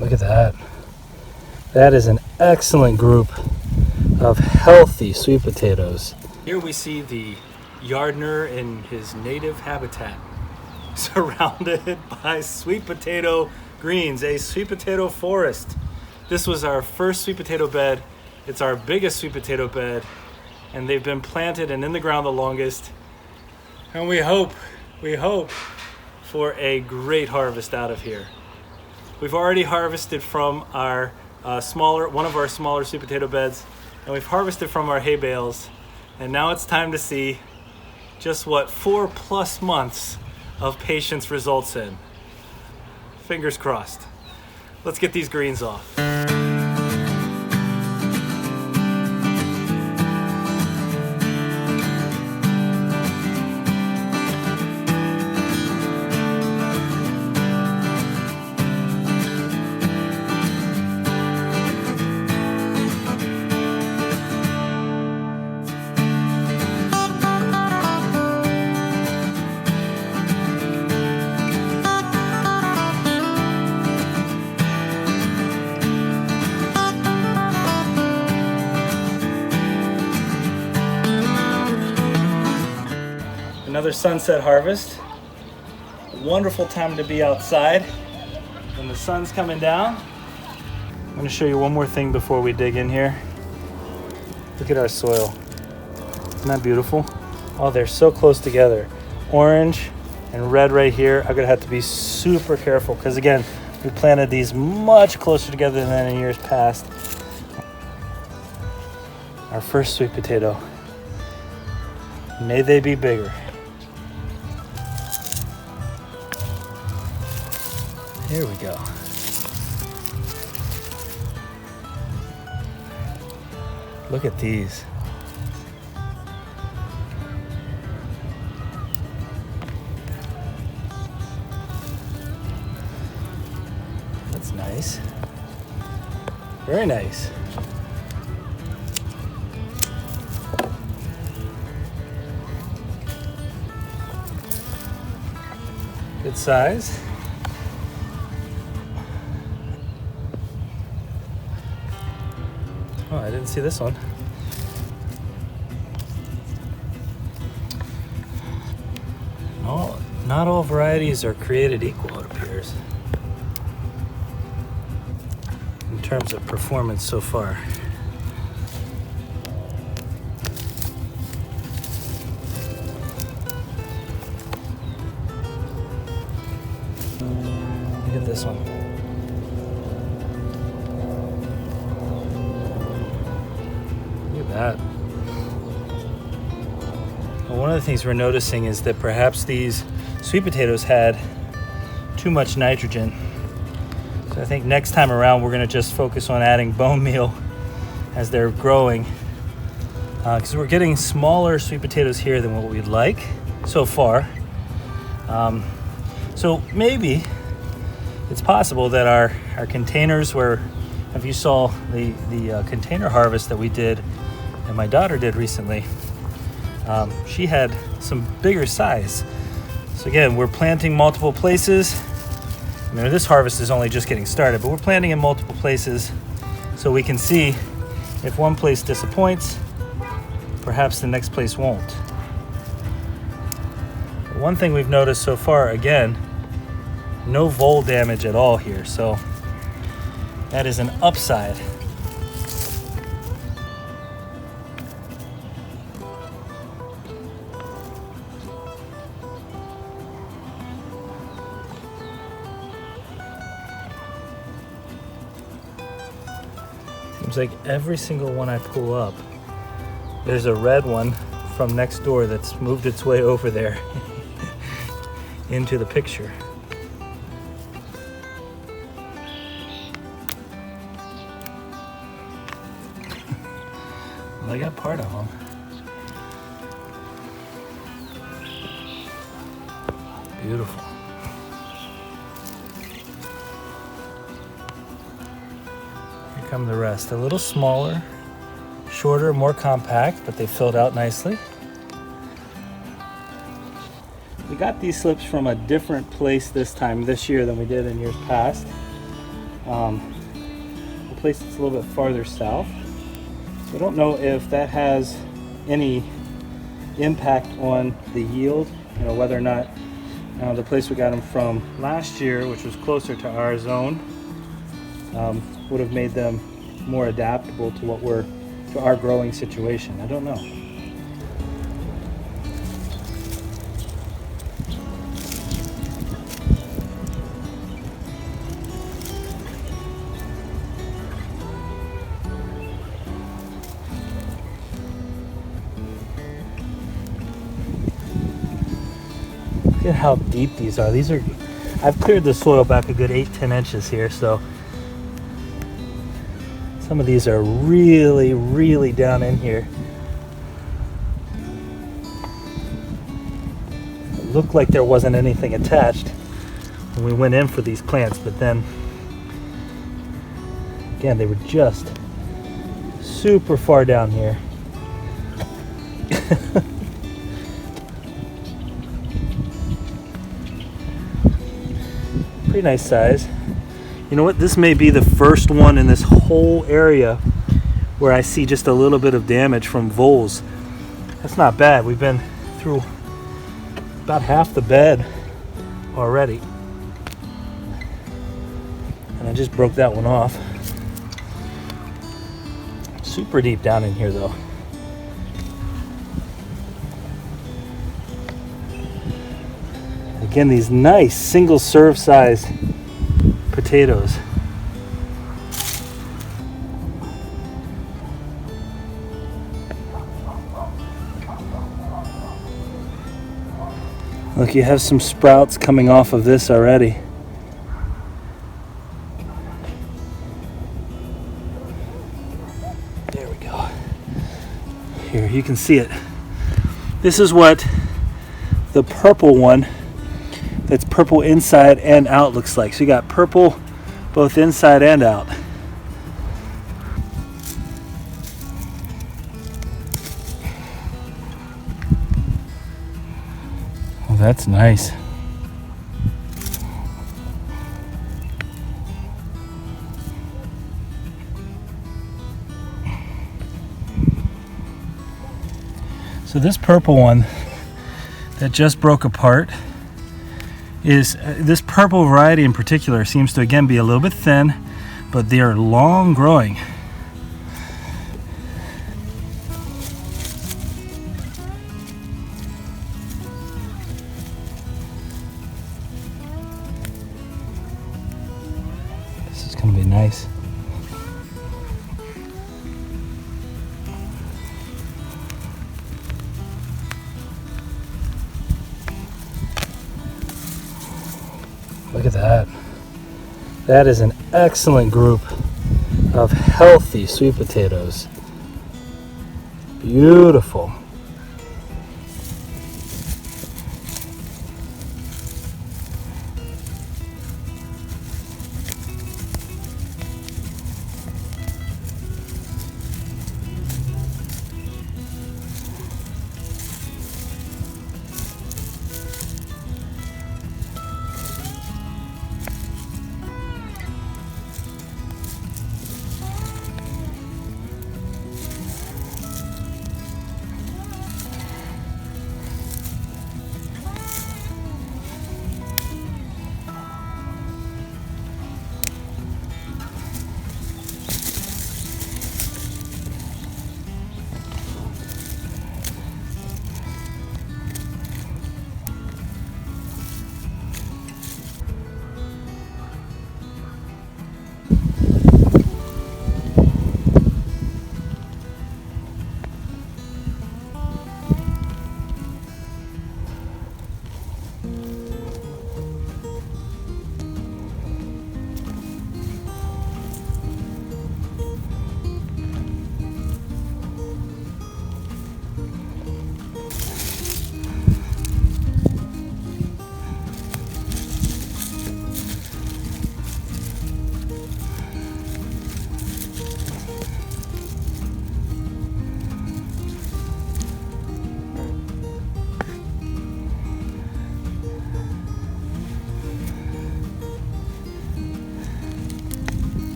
Look at that. That is an excellent group of healthy sweet potatoes. Here we see the yardener in his native habitat, surrounded by sweet potato greens, a sweet potato forest. This was our first sweet potato bed. It's our biggest sweet potato bed, and they've been planted and in the ground the longest. And we hope for a great harvest out of here. We've already harvested from our one of our smaller sweet potato beds, and we've harvested from our hay bales. And now it's time to see just what 4+ months of patience results in. Fingers crossed. Let's get these greens off. Another sunset harvest. A wonderful time to be outside when the sun's coming down. I'm going to show you one more thing before we dig in here. Look at our soil. Isn't that beautiful? Oh, they're so close together. Orange and red right here. I'm going to have to be super careful because, again, we planted these much closer together than in years past. Our first sweet potato. May they be bigger. Here we go. Look at these. That's nice. Very nice. Good size. Oh, I didn't see this one. Not all varieties are created equal, it appears, in terms of performance so far. Look at this one. That. Well, one of the things we're noticing is that perhaps these sweet potatoes had too much nitrogen. So I think next time around we're going to just focus on adding bone meal as they're growing, because we're getting smaller sweet potatoes here than what we'd like so far. So maybe it's possible that our containers were, if you saw the container harvest that we did and my daughter did recently, she had some bigger size. So again, we're planting multiple places. I mean, this harvest is only just getting started, but we're planting in multiple places so we can see if one place disappoints, perhaps the next place won't. But one thing we've noticed so far, again, no vole damage at all here, so that is an upside. Seems like every single one I pull up, there's a red one from next door that's moved its way over there into the picture. Well, I got part of them. Beautiful. Here come the rest. A little smaller, shorter, more compact, but they filled out nicely. We got these slips from a different place this year than we did in years past. a place that's a little bit farther south. So I don't know if that has any impact on the yield, you know, whether or not the place we got them from last year, which was closer to our zone, would have made them more adaptable to our growing situation. I don't know. Look at how deep these are. I've cleared the soil back a good 8-10 inches here, so some of these are really, really down in here. It looked like there wasn't anything attached when we went in for these plants, but then again, they were just super far down here. Pretty nice size. You know what? This may be the first one in this whole area where I see just a little bit of damage from voles. That's not bad. We've been through about half the bed already. And I just broke that one off. Super deep down in here though. Again, these nice single serve size potatoes. Look, you have some sprouts coming off of this already. There we go. Here, you can see it. This is what the purple one that's purple inside and out looks like. So you got purple both inside and out. Oh, that's nice. So this purple one that just broke apart is this purple variety in particular seems to again be a little bit thin, but they are long growing. This is going to be nice. Look at that. That is an excellent group of healthy sweet potatoes. Beautiful.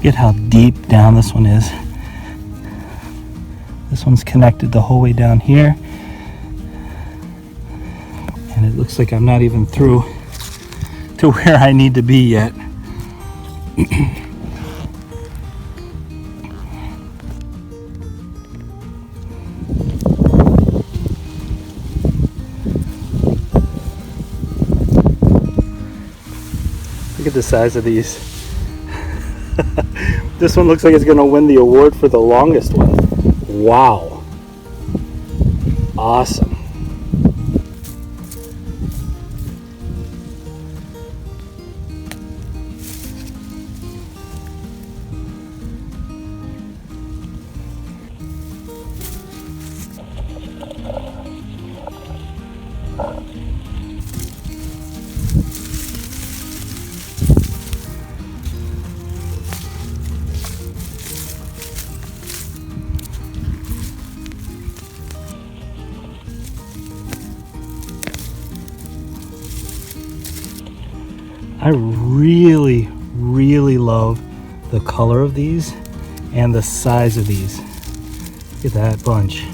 Look at how deep down this one is. This one's connected the whole way down here. And it looks like I'm not even through to where I need to be yet. Look at the size of these. This one looks like it's going to win the award for the longest one. Wow. Awesome. I really, really love the color of these and the size of these. Look at that bunch.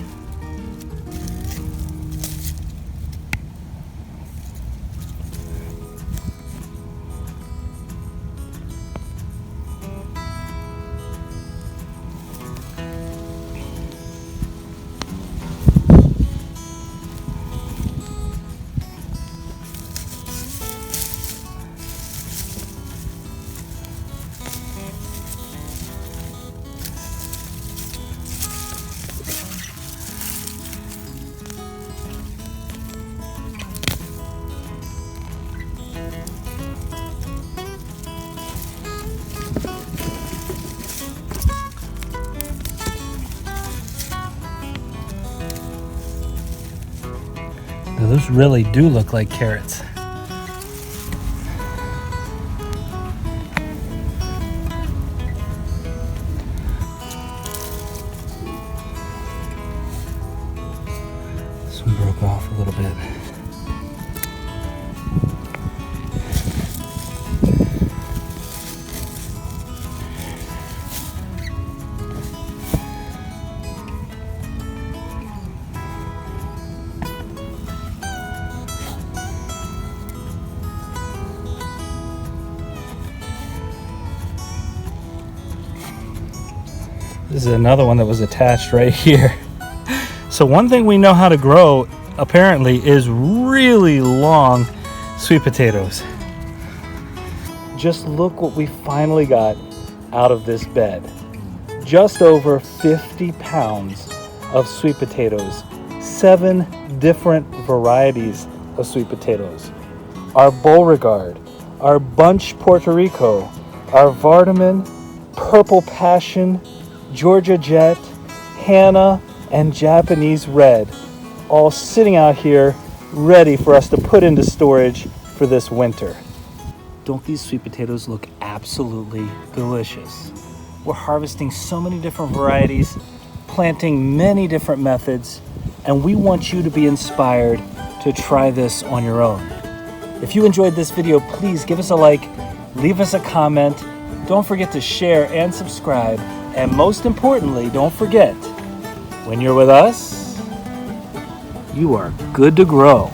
Now those really do look like carrots. This one broke off a little bit. This is another one that was attached right here. So one thing we know how to grow, apparently, is really long sweet potatoes. Just look what we finally got out of this bed. Just over 50 pounds of sweet potatoes. 7 different varieties of sweet potatoes. Our Beauregard, our bunch Puerto Rico, our Vardaman, purple passion, Georgia Jet, Hannah, and Japanese red, all sitting out here ready for us to put into storage for this winter. Don't these sweet potatoes look absolutely delicious? We're harvesting so many different varieties, planting many different methods, and we want you to be inspired to try this on your own. If you enjoyed this video, please give us a like, leave us a comment, don't forget to share and subscribe. And most importantly, don't forget, when you're with us, you are good to grow.